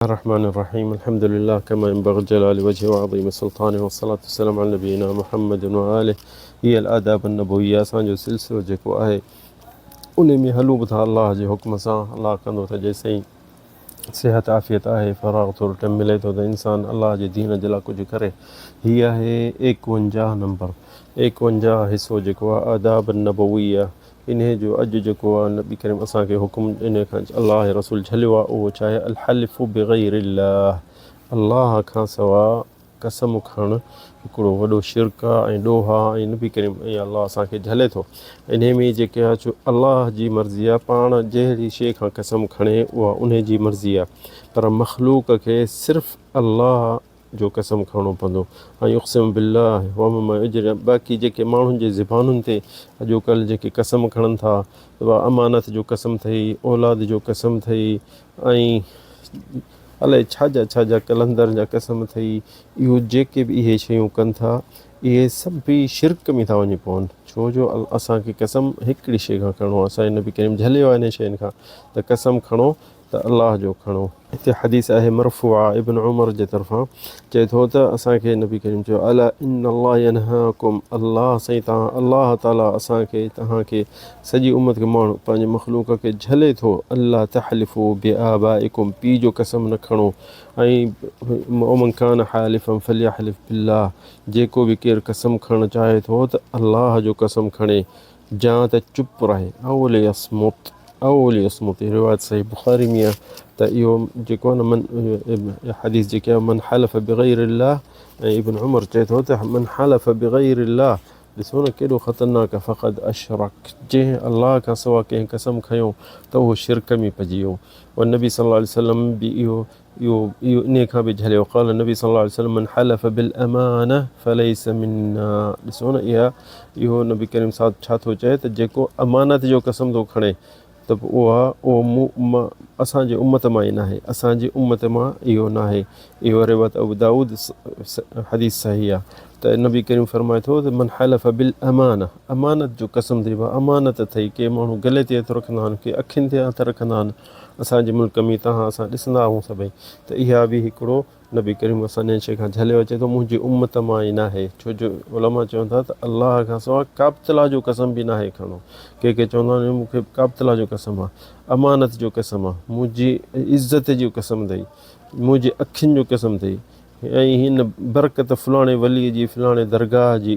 الرحمن الرحيم الحمد لله كما ينبغي جلال وجهه وعظيم سلطانه والصلاة والسلام على نبينا محمد وآله هي الآداب النبوية असांजो सिलसिलो जेको आहे उन में हलूं बि था अलाह जे हुक्म सां अलाह कंदो त जेसिताईं सिहत आफ़ियत आहे फ़राग़ थोरो टाइम मिले थो त इंसान अलाह जे दीन जे लाइ कुझु करे। हीअ आहे 51 नंबर 51 हिसो जेको आहे आदाब नबवी आहे। इन जो अॼु जेको आहे नबी करीम असांखे हुकुम इन खां अलाह रसूल झलियो आहे उहो छा आहे अल हल्फ़ु बिग़ैरिल्लाह, अलाह खां सवा कसम खणणु हिकिड़ो वॾो शिरक आहे ऐं ॾोहा ऐं नबी करीम ऐं अलाह असांखे झले थो। इन में जेके आहे छो अलाह जी मर्ज़ी आहे, पाण जहिड़ी शइ खां कसम खणे उहा उन जी मर्ज़ी आहे, पर मख़लूक खे सिर्फ़ु अलाह जो कसम खणणो पवंदो। ऐं उक़सिम बिल्लाह वमा उजर, बाक़ी जेके माण्हुनि जे ज़बानुनि ते अॼुकल्ह जेके कसम खणनि था, अमानत जो कसम अथई, औलाद जो कसम अथई ऐं अलाए छा कलंदर जा कसम अथई, इहो जेके बि इहे शयूं कनि था इहे सभु बि शिरक में था वञी पवनि। छो जो असांखे कसम हिकिड़ी शइ खां खणणो आहे, असांजे नबी करीम झलियो आहे इन शयुनि खां त कसम खणो त अलाह जो खणो। हिते हदीस आहे मरफ़ूआ इब्न उमर जे तरफ़ां, चए थो त असांखे नबी करीम चयो अला इन अल्लाह यनहाकुम, अल्लाह साईं तव्हां अल्लाह ताला असांखे तव्हांखे सॼी उम्मत खे माण्हू पंहिंजे मख़लूक खे झले थो अल्लाह तहलिफ़ू बिआबाइकुम, पीउ जो कसम न खणो। ऐं ओमन कान हालिफ़न फलियहलिफ़ बिल्लाह, जेको बि केरु कसम खणणु चाहे थो त अल्लाह जो कसम खणे या त चुप रहे अवल यसमुत। रिवायत सही बुख़ारी में आहे त इहो जेको आहे न मन हदीस जेके आहे मन हलफ़ बिग़ैरिल्लाह, ऐं इब्न उमर चए थो त मन हलफ़ बिग़ैरिल्लाह, ॾिसो न केॾो ख़तरनाक आहे, फ़क़द अशरक, जंहिं अलाह खां सवा कंहिं कसम खयो त उहो शिरक में पइजी वियो। और नबी सल्लल्लाहु अलैहि वसल्लम बि इहो इन खां बि झलियो, क़ाल नबी सल्लल्लाहु अलैहि वसल्लम मन हलफ़ बिल अमाना फलैस मिन्ना। ॾिसो न इहो नबी करीम साहब छा थो चए त जेको अमानत जो कसम थो खणे त उहो असांजे उम्मत मां ई न आहे, असांजी उम्मत मां इहो न आहे। इहो रिवायत अबू दाऊद हदीस सही आहे त नबी करीम फरमाए थो त मन हलफ़ बिल अमाना, अमानत जो कसम थी, अमानत अथई। के माण्हू गले ते हथ रखंदा आहिनि, के अखियुनि ते हथ रखंदा आहिनि, असांजे मुल्क में असां ॾिसंदा आहियूं सभई। त इहा बि हिकिड़ो नबी करीम असांजे शइ खां झलियो अचे थो, मुंहिंजी उम्मत मां ई न आहे। छो जो उलमा चवनि था त अलाह खां सवाइ काबतला जो कसम बि न आहे खणो। के चवंदा आहिनि मूंखे काबतला जो कसम आहे, अमानत जो कसम आहे, मुंहिंजी इज़त जो कसम अथई, मुंहिंजी अखियुनि जो कसम अथई, ऐं हिन बरकत फलाणे वलीअ जी फलाणे दरगाह जी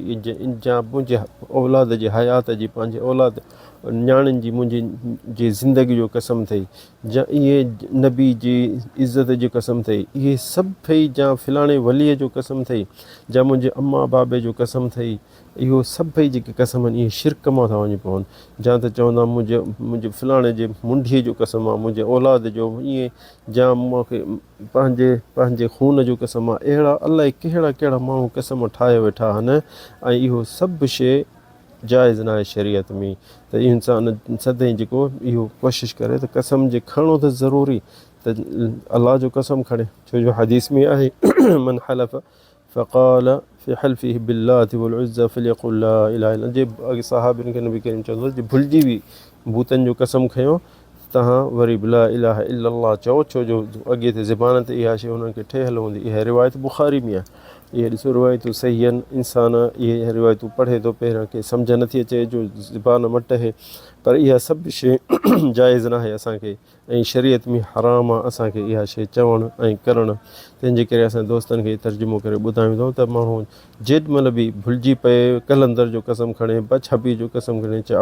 या मुंहिंजे औलाद जी हयात जी, पंहिंजे औलाद न्याणियुनि जी मुंहिंजी ज़िंदगी जो कसम अथई, या इहे नबी जी इज़त जी कसम अथई, इहे सभु अथई, या फलाणे वलीअ जो कसम अथई, या मुंहिंजे अम्मा बाबे जो कसम अथई। इहो सभई जेके कसम आहिनि इहे शिरक मां था वञी पवनि। या त चवंदा मुंहिंजे फलाणे जे मुंडीअ जो कसम आहे, मुंहिंजे औलाद जो, ईअं या मूंखे पंहिंजे खून जो कसम आहे। अहिड़ा अलाए कहिड़ा कहिड़ा माण्हू कसम ठाहे वेठा आहिनि, ऐं इहो सभु शइ जाइज़ न आहे शरीयत में। त इंसान सदाईं जेको इहो कोशिशि करे त कसम जे खणो त ज़रूरी त अलाह जो कसम खणे। छो जो हदीस में आहे मन हलफ़ फ़क़ाल फ़ी हल्फ़िही बिल्लाति वल उज़्ज़ा फ़लियक़ुल ला इलाहा इल्लल्लाह, जे अॻे सहाबनि खे नबी करीम चवंदो जे भुलिजी बि भूतनि जो कसम खयो तव्हां वरी बि ला इलाहा इल्लल्लाह चओ, छो जो अॻे ते ज़बान ते इहा शइ हुननि खे ठहियलु हूंदी। इहा रिवायत बुख़ारी में आहे। इहे ॾिसो रिवायतूं सही आहिनि, इंसान इहे रिवायतूं पढ़े थो पहिरियों खे सम्झ नथी अचे जो ज़बान मटे, पर इहा सभु शइ जाइज़ न आहे असांखे, ऐं शरीयत में हराम आहे असांखे इहा शइ चवणु ऐं करणु। तंहिंजे करे असां दोस्तनि खे तर्जुमो करे ॿुधायूं था त माण्हू जेॾीमहिल बि भुलिजी पए कलंदर जो कसम खणे, बछबी जो कसम खणे, चए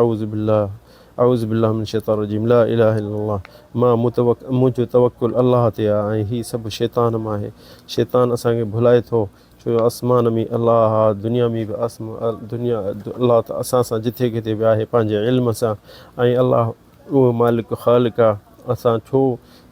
औज़ु बिल्लाह मिन शैतानिर रजीम, ला इलाहा इल्लल्लाह, मुंहिंजो तवक्कुल अलाह ते आहे, ऐं हीअ सभु शैतान मां आहे। शैतान असांखे भुलाए थो, छो जो आसमान में अलाह आहे, दुनिया में बि दुनिया अलाह त असां सां जिथे किथे बि आहे पंहिंजे इल्म सां, ऐं अलाह उहो मालिक ख़ालिक आहे। असां छो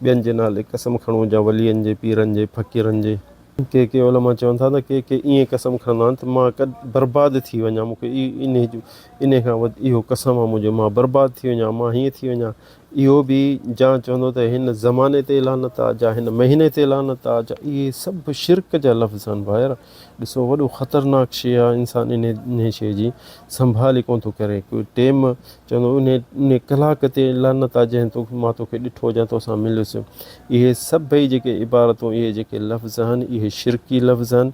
ॿियनि जे नाले कसम खणूं, या वलीअनि जे, पीरनि जे, फ़क़ीरनि जे। के उलमा चवनि था त के ईअं कसम खणंदा आहिनि त मां बर्बादु थी वञा, मूंखे इन खां वधि इहो कसम आहे मुंहिंजो, मां बर्बादु थी वञा, मां हीअं थी वञा। इहो बि जा चवंदो त हिन ज़माने ते लानत आहे, जा हिन महीने ते लानत आहे, जा इहे सभु शिरक जा लफ़्ज़ आहिनि ॿाहिरि। ॾिसो वॾो ख़तरनाक शइ आहे, इंसानु इन शइ जी संभाले कोन थो करे। कोई टाइम चवंदो उन कलाक ते लानत आहे जंहिं मां तोखे ॾिठो या तोसां मिलियुसि। इहे सभई जेके इबारतूं, इहे जेके लफ़्ज़ आहिनि, इहे शिरकी लफ़्ज़ आहिनि।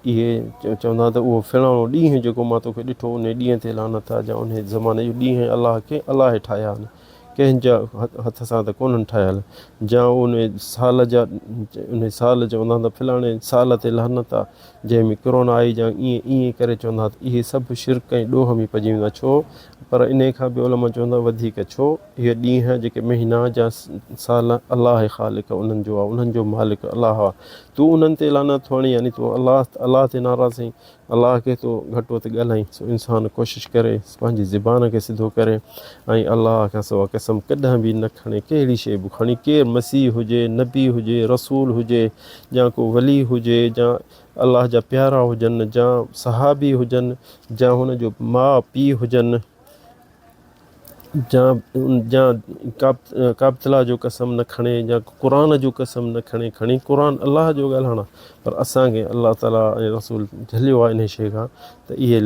इहे चवंदा त उहो फलाणो ॾींहुं जेको मां तोखे ॾिठो उन ॾींहं ते लानत आहे, जा उन ज़माने जो ॾींहुं अलाह ठाहिया आहिनि, कंहिंजा हथ सां त कोन्हनि ठाहियल। जा उन साल चवंदा त फलाणे साल ते लानत आहे जंहिंमें कोरोना आई, या ईअं करे चवंदा। त इहे सभु शिरक ऐं ॾोह में पइजी वेंदा। छो? पर इन खां बि उलमा चवंदा वधीक छो, इहे ॾींहं जेके महीना जा साल अलाह ख़ालिक उन्हनि जो आहे, उन्हनि जो मालिक अलाह आहे। तूं उन्हनि ते लानत हणी, यानी तूं अलाह ते नाराज़ आहीं, अलाह खे तो घटि वधि ॻाल्हाईं। सो इंसानु कोशिशि करे पंहिंजी ज़ुबान खे सिधो करे ऐं अलाह खां सवाइ कसम कॾहिं बि न खणे, कहिड़ी शइ बि खणी। केरु मसीह हुजे, नबी हुजे, रसूल हुजे, या को वली हुजे, या अलाह जा प्यारा हुजनि, या सहाबी हुजनि, या हुनजो माउ पीउ हुजनि, या काबतला जो कसम न खणे, या क़ुर जो कसम न खणे। खणी क़ुर अलाह जो ॻाल्हाइणु आहे, पर असांखे अलाह ताला ऐं रसूल झलियो आहे इन शइ खां, त इहे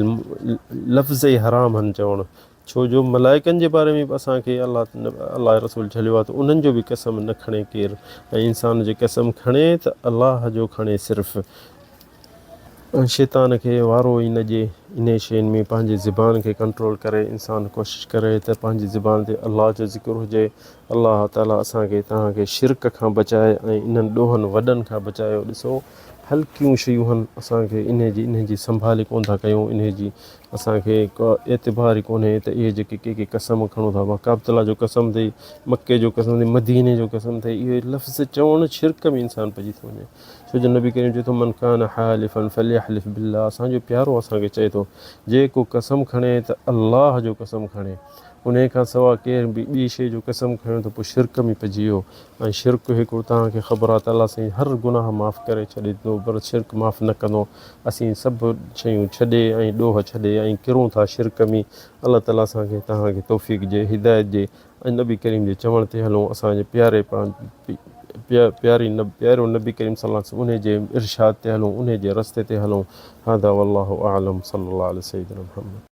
लफ़्ज़ ई हराम आहिनि चवणु। छो जो मलाइकनि जे बारे में बि असांखे अलाह रसूल झलियो आहे, त उन्हनि जो बि कसम न खणे केरु। ऐं इंसान जे कसम खणे त अलाह जो खणे सिर्फ़ु। ऐं शैतान खे वारो ई न ॾिए इन शयुनि में। पंहिंजी ज़ुबान खे कंट्रोल करे इंसानु कोशिशि करे त पंहिंजी ज़ुबान ते अलाह जो ज़िक्र हुजे। अलाह ताला असांखे तव्हांखे शिरक खां बचाए ऐं इन्हनि ॾोहनि वॾनि खां बचायो। ॾिसो हल्कियूं शयूं आहिनि, असांखे इन जी संभाले कोन था कयूं, इन जी असांखे को एतिबार ई कोन्हे त इहे जेके के कसम खणूं था। काबतला जो कसम अथई, मके जो कसम अथई, मदीने जो कसम अथई, इहे लफ़्ज़ चवणु शिरक में इंसानु पइजी थो वञे। छो जो नबी करीम चए थो मन कान हालिफ़न फलियहलिफ़ बिल्लाह। असांजो प्यारो असांखे चए थो जेको कसम खणे त अलाह जो कसम खणे, उन खां सवाइ केर बि ॿी शइ जो कसम खणे त पोइ शिरक में पइजी वियो। ऐं शिरक हिकिड़ो तव्हांखे ख़बर आहे त अलाह साईं हर गुनाह माफ़ु करे छॾे थो, पर शिरक माफ़ु न कंदो। असीं सभु शयूं छॾे ऐं ॾोह छॾे ऐं किरूं था शिरक में। अलाह ताला असांखे तव्हांखे तौफ़ीक़ ॾिए, हिदायत ॾिए ऐं नबी करीम जे चवण ते हलूं। असांजे प्यारो नबी करीम सल्लल्लाहु अलैहि वसल्लम उन जे इरशाद ते हलूं, उन जे रस्ते ते हलूं। हादा वल्लाहु आलम सल्लल्लाहु अलैहि सय्यिदना मुहम्मद।